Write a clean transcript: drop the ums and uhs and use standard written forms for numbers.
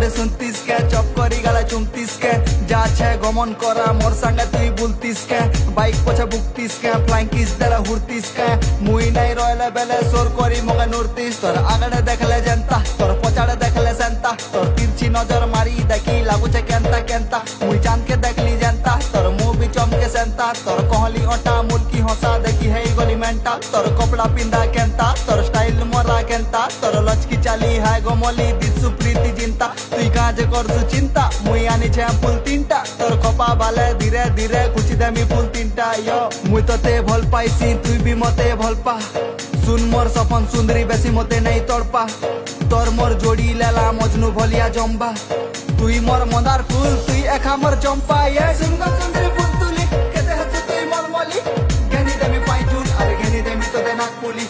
मोरे सुनतीस के चप करी गाला चुमतीस के जा छे गमन करा मोर संगे तुई बुलतीस के बाइक पछे बुकतीस के फ्लाइंग किस देला हुरतीस के मुई नहीं रोयले बेले सोर करी मगे नुरतीस तोर आगड़े देखले जनता तोर पछाड़े देखले सेंता तोर तिरछी नजर मारी देखी लागुचे केंता केंता मुई चांद के देखली जनता तोर मुंह भी चमके सेंता तोर कहली ओटा मुल्की हंसा देखी है गली मेंटा तोर कपड़ा पिंदा केंता तोर स्टाइल मोरा केंता तोर लचकी चाली है गोमली दिसु प्रीति चिंता तुई काज करसु चिंता मुई आनी छे फुल तीनटा तोर कपा बाले धीरे धीरे खुची देमी फुल तीनटा यो मुई तोते भल पाइसी तुई भी मते भल पा सुन मोर सपन सुंदरी बेसी मते नहीं तड़पा तोर मोर जोड़ी लेला मजनू भलिया जम्बा तुई मोर मंदार फूल तुई एखा मोर चंपा ये सुंदर सुंदरी पुतुली केते हसु तुई मलमली घेनी देमी पाई चूल अरे घेनी देमी तो देना कुली